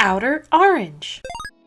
Outer Orange.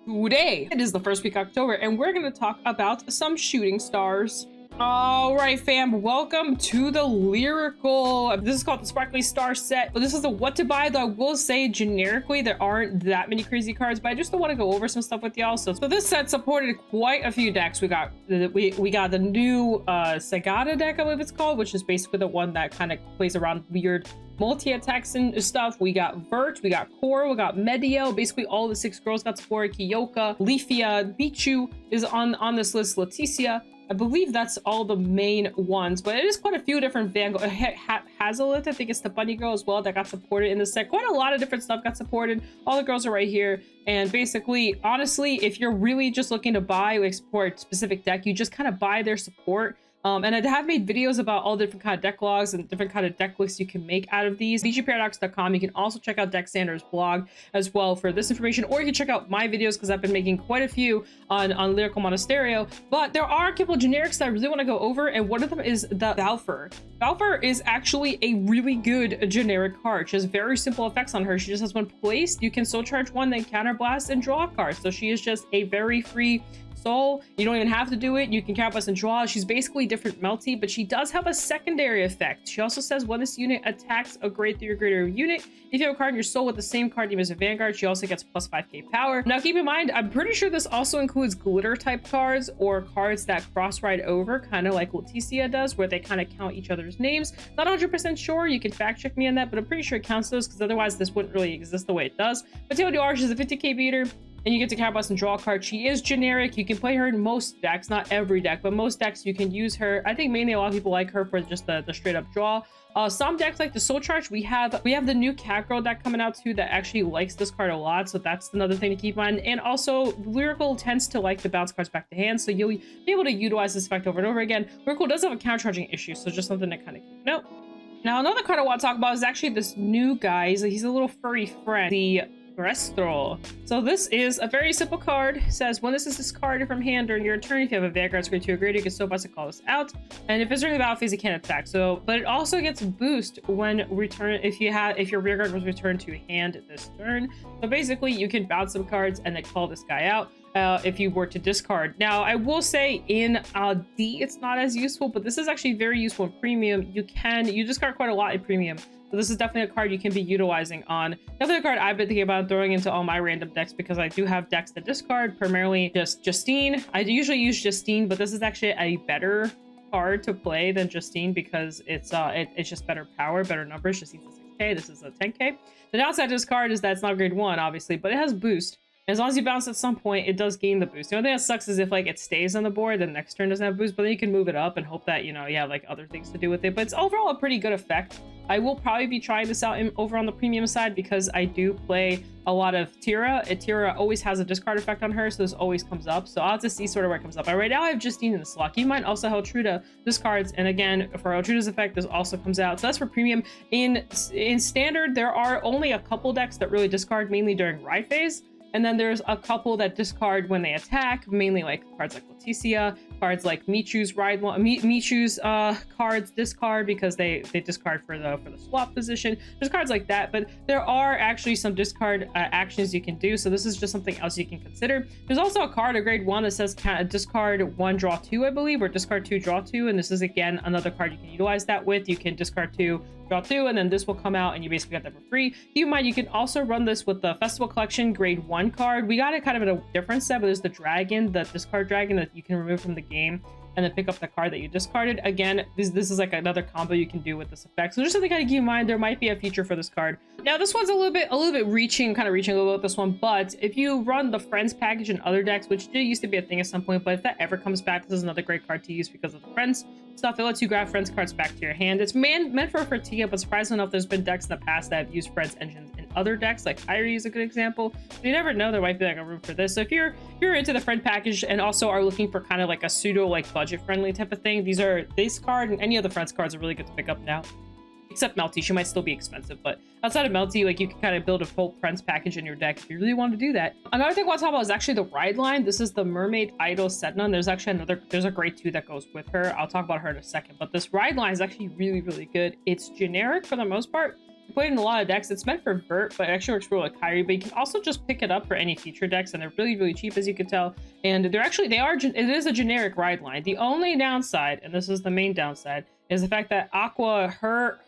Today, it is the first week of October, and we're going to talk about some shooting stars. All right, fam, welcome to the Lyrical. This is called the Sparkly Star set, but this is the what to buy, though I will say generically there aren't that many crazy cards, but I just want to go over some stuff with y'all. So this set supported quite a few decks. We got the new Sagada deck, I believe it's called, which is basically the one that kind of plays around weird multi-attacks and stuff. We got Vert, we got Core, we got Mediel. Basically all the 6 girls got support. Kiyoka, Leafia, Bichu is on this list. Leticia, I believe that's all the main ones, but it is quite a few different Vanguard. Hazelith, I think it's the bunny girl as well, that got supported in the set. Quite a lot of different stuff got supported. All the girls are right here. And basically, honestly, if you're really just looking to buy like support specific deck, you just kind of buy their support. And I have made videos about all different kind of deck logs and different kind of deck lists you can make out of these. bgparadox.com. You can also check out Deck Sanders' blog as well for this information, or you can check out my videos because I've been making quite a few on Lyrical Monasterio. But there are a couple of generics that I really want to go over, and one of them is the Valfer. Valfer is actually a really good generic card. She has very simple effects on her. She just has one placed. You can soul charge one, then counterblast and draw a card. So she is just a very free soul. You don't even have to do it. You can counterblast and draw. She's basically different Melty, but she does have a secondary effect. She also says when this unit attacks a grade 3 or greater unit, if you have a card in your soul with the same card name as a Vanguard, she also gets plus 5k power. Now keep in mind, I'm pretty sure this also includes glitter type cards or cards that cross ride over, kind of like Leticia does, where they kind of count each other's names. Not 100% sure. You can fact check me on that, but I'm pretty sure it counts those because otherwise this wouldn't really exist the way it does. But LYRICAL is a 50k beater, and you get to counterblast and draw a card. She is generic. You can play her in most decks, not every deck, but most decks you can use her. I think mainly a lot of people like her for just the straight up draw. Some decks like the Soul Charge, we have the new Cat Girl deck coming out too that actually likes this card a lot, so that's another thing to keep in mind. And also Lyrical tends to like to bounce cards back to hand, so you'll be able to utilize this effect over and over again. Lyrical does have a counter charging issue, so just something to kind of keep note. Now another card I want to talk about is actually this new guy. He's a little furry friend, the Restro. So this is a very simple card. It says when this is discarded from hand during your turn, if you have a Vanguard grade 2 or greater, you can still bust and call this out. And if it's during the battle phase, it can't attack. So, but it also gets boost when return if your Vanguard was returned to hand this turn. So basically, you can bounce some cards and then call this guy out if you were to discard. Now, I will say in D, it's not as useful, but this is actually very useful in Premium. You discard quite a lot in Premium. So this is definitely a card you can be utilizing on. Definitely a card I've been thinking about throwing into all my random decks because I do have decks that discard, primarily just Justine. I usually use Justine, but this is actually a better card to play than Justine because it's just better power, better numbers. Justine's a 6k, this is a 10k. The downside to this card is that it's not grade 1, obviously, but it has boost. As long as you bounce at some point, it does gain the boost. The only thing that sucks is if like it stays on the board, then next turn doesn't have boost, but then you can move it up and hope that, you know, you have like other things to do with it. But it's overall a pretty good effect. I will probably be trying this out over on the premium side because I do play a lot of Tira. Tira always has a discard effect on her, so this always comes up. So I'll have to see sort of where it comes up. Right now I have Justine in the slot. Keep in mind also Heltruda discards, and again for Heltruda's effect, this also comes out. So that's for premium. In standard, there are only a couple decks that really discard, mainly during ride phase. And then there's a couple that discard when they attack, mainly like cards like Leticia, cards like Michu's cards discard because they discard for the swap position. There's cards like that, but there are actually some discard actions you can do. So this is just something else you can consider. There's also a card, a grade 1, that says discard 1, draw 2, I believe, or discard 2, draw 2. And this is again another card you can utilize that with. You can discard 2, draw 2, and then this will come out and you basically get that for free. Keep in mind, you can also run this with the Festival Collection grade 1 card. We got it kind of in a different set, but there's the dragon, the discard dragon that you can remove from the game and then pick up the card that you discarded. Again, this is like another combo you can do with this effect. So just something kind of keep in mind, there might be a feature for this card. Now this one's a little bit reaching a little bit with this one, but if you run the Friends package in other decks, which did used to be a thing at some point, but if that ever comes back, this is another great card to use because of the Friends stuff. It lets you grab Friends cards back to your hand. It's meant for Tia, but surprisingly enough, there's been decks in the past that have used Friends engines in other decks, like Kyrie is a good example. But you never know, there might be like a room for this. So if you're into the Friend package and also are looking for kind of like a pseudo like budget friendly type of thing, this card and any other Friends cards are really good to pick up now. Except Melty, she might still be expensive, but outside of Melty, like you can kind of build a full Friends package in your deck if you really want to do that. Another thing I want to talk about is actually the ride line. This is the Mermaid Idol Setna. There's actually there's a grade 2 that goes with her. I'll talk about her in a second, but this ride line is actually really, really good. It's generic for the most part. Put it in a lot of decks. It's meant for Vert, but it actually works really like Kyrie. But you can also just pick it up for any feature decks, and they're really, really cheap, as you can tell. And it is a generic ride line. The only downside, and this is the main downside, is the fact that Aqua,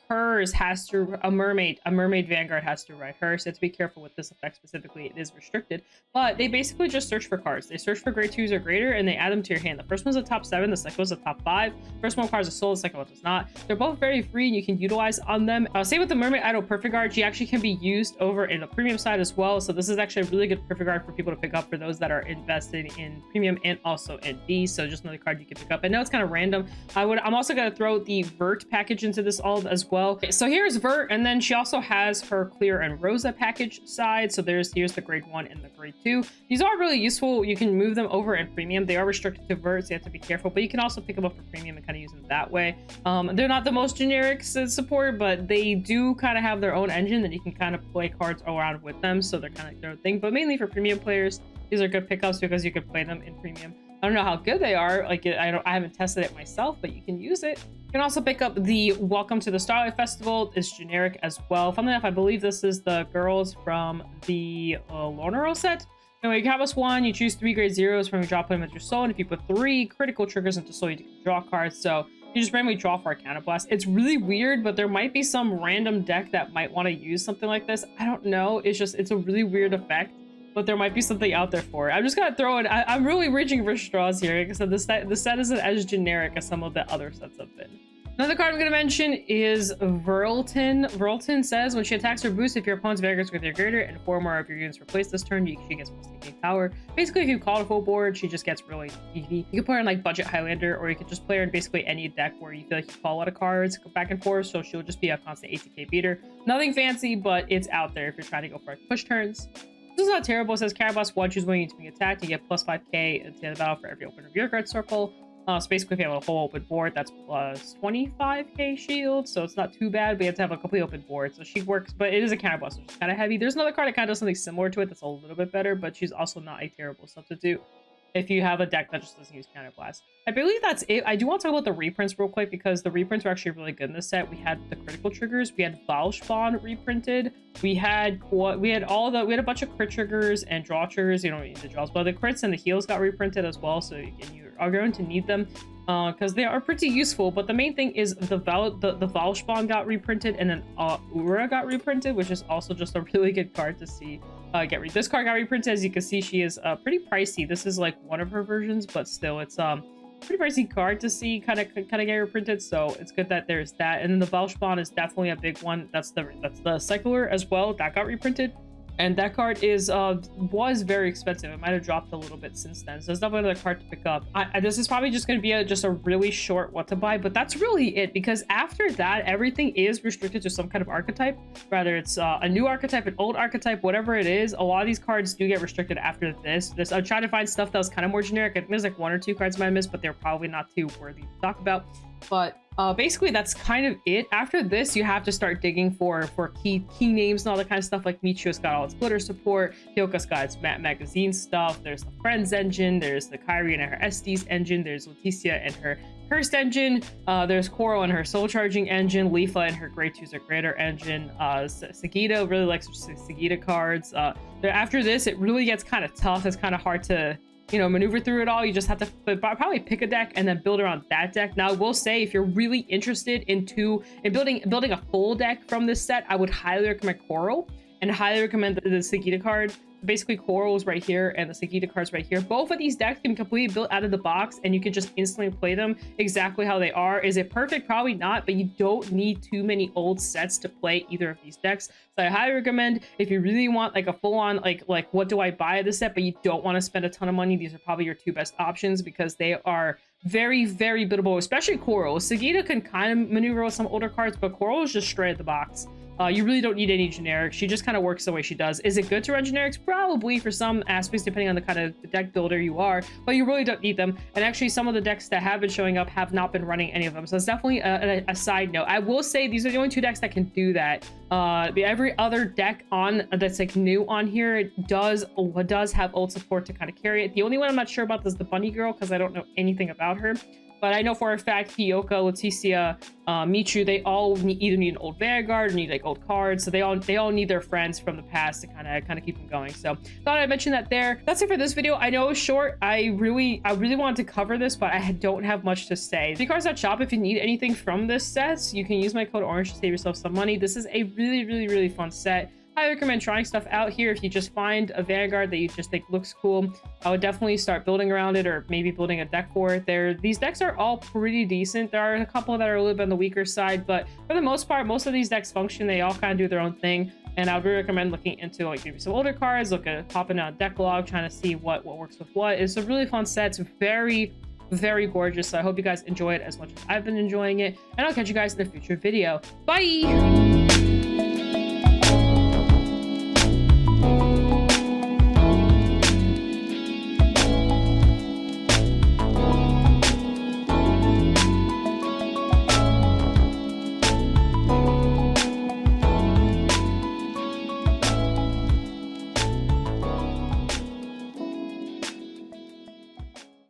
hers has to, a mermaid Vanguard has to ride her. So you have to be careful with this effect specifically. It is restricted, but they basically just search for cards. They search for grade 2s or greater, and they add them to your hand. The first one's a top 7, the second one's a top 5. First one requires a soul, the second one does not. They're both very free, and you can utilize on them. Same with the Mermaid Idol Perfect Guard. She actually can be used over in the premium side as well. So this is actually a really good Perfect Guard for people to pick up for those that are invested in premium and also in B. So just another card you can pick up. I know it's kind of random. I'm also going to throw the Vert package into this all as well. So here's Vert, and then she also has her Clear and Rosa package side. So here's the grade 1 and the grade 2. These are really useful. You can move them over in premium. They are restricted to Vert, so you have to be careful, but you can also pick them up for premium and kind of use them that way. They're not the most generic support, but they do kind of have their own engine that you can kind of play cards around with them, so they're kind of like their own thing. But mainly for premium players, these are good pickups because you can play them in premium. I don't know how good they are. Like, I haven't tested it myself, but you can use it. You can also pick up the Welcome to the Starlight Festival. It's generic as well. Funnily enough, I believe this is the girls from the LYRICAL set. Anyway, you have us 1, you choose 3 grade 0s from your draw point with your soul, and if you put 3 critical triggers into soul, you can draw cards. So you just randomly draw for a Counterblast. It's really weird, but there might be some random deck that might want to use something like this. I don't know. It's a really weird effect, but there might be something out there for it. I'm just gonna throw it. I'm really reaching for straws here. Like I said, the set isn't as generic as some of the other sets have been. Another card I'm going to mention is Verlton. Verlton says when she attacks her boost, if your opponent's Vanguard's with your greater and 4 more of your units replaced this turn, she gets taking power. Basically, if you call it full board, she just gets really easy. You can play her in like Budget Highlander, or you could just play her in basically any deck where you feel like you call a lot of cards back and forth, so she'll just be a constant ATK beater. Nothing fancy, but it's out there if you're trying to go for push turns. This is not terrible. It says Counterblast 1, choose when you need to be attacked. You get plus 5k at the end of the battle for every open reveal card circle. So basically, if you have a whole open board, that's plus 25k shield, so it's not too bad, but you have to have a complete open board. So she works, but it is a Counterblast, which is kind of heavy. There's another card that kind of does something similar to it that's a little bit better, but she's also not a terrible substitute if you have a deck that just doesn't use Counterblast. I believe that's it. I do want to talk about the reprints real quick, because the reprints were actually really good in this set. We had the critical triggers, we had Valspawn reprinted, we had a bunch of crit triggers and draw triggers. You don't need the draws, but the crits and the heals got reprinted as well, so you are going to need them because they are pretty useful. But the main thing is the Valspawn got reprinted, and then Ura got reprinted, which is also just a really good card to see. This card got reprinted. As you can see, she is pretty pricey. This is like one of her versions, but still, it's pretty pricey card to see kind of get reprinted. So it's good that there's that. And then the Valspawn is definitely a big one. That's the Cycler as well that got reprinted. And that card was very expensive. It might have dropped a little bit since then, so it's definitely another card to pick up. This is probably just going to be just a really short what to buy, but that's really it, because after that, everything is restricted to some kind of archetype, whether it's a new archetype, an old archetype, whatever it is. A lot of these cards do get restricted after this. I'm trying to find stuff that was kind of more generic. I think there's like 1 or 2 cards I might have missed, but they're probably not too worthy to talk about. But basically that's kind of it. After this, you have to start digging for key names and all that kind of stuff. Like Michio's got all its glitter support, Hyoka's got its magazine stuff, there's the Friends engine, there's the Kyrie and her Estes engine, there's Leticia and her Cursed engine, there's Coral and her Soul Charging engine, Leafa and her grade 2s or greater engine, Sagita really likes Sagita cards. After this, it really gets kind of tough. It's kind of hard to maneuver through it all. You just have to probably pick a deck and then build around that deck. Now, I will say, if you're really interested in building a full deck from this set, I would highly recommend Coral and highly recommend the Sagita card. Basically, Coral is right here and the Sagita card's right here. Both of these decks can be completely built out of the box, and you can just instantly play them exactly how they are. Is it perfect? Probably not, but you don't need too many old sets to play either of these decks. So I highly recommend, if you really want like a full-on like what do I buy this set, but you don't want to spend a ton of money, these are probably your 2 best options, because they are very, very biddable, especially Coral. Sagita can kind of maneuver with some older cards, but Coral is just straight at the box. You really don't need any generics. She just kind of works the way she does. Is it good to run generics? Probably for some aspects, depending on the kind of deck builder you are, but you really don't need them. And actually, some of the decks that have been showing up have not been running any of them. So it's definitely a side note. I will say these are the only 2 decks that can do that. Every other deck that's like new on here does have ult support to kind of carry it. The only one I'm not sure about is the Bunny Girl, because I don't know anything about her. But I know for a fact, Hyoka, Leticia, Michu, they all either need an old Vanguard or need like old cards. So they all need their friends from the past to kind of keep them going. So thought I'd mention that there. That's it for this video. I know it's short. I really wanted to cover this, but I don't have much to say. Shop, if you need anything from this set, you can use my code ORANGE to save yourself some money. This is a really fun set. I recommend trying stuff out here. If you just find a Vanguard that you just think looks cool, I would definitely start building around it, or maybe building a deck for it. These decks are all pretty decent. There are a couple that are a little bit on the weaker side, but for the most part, most of these decks function. They all kind of do their own thing, and I would really recommend looking into like maybe some older cards, look at popping out a deck log, trying to see what works with what. It's a really fun set. It's very gorgeous. So I hope you guys enjoy it as much as I've been enjoying it, and I'll catch you guys in a future video. Bye.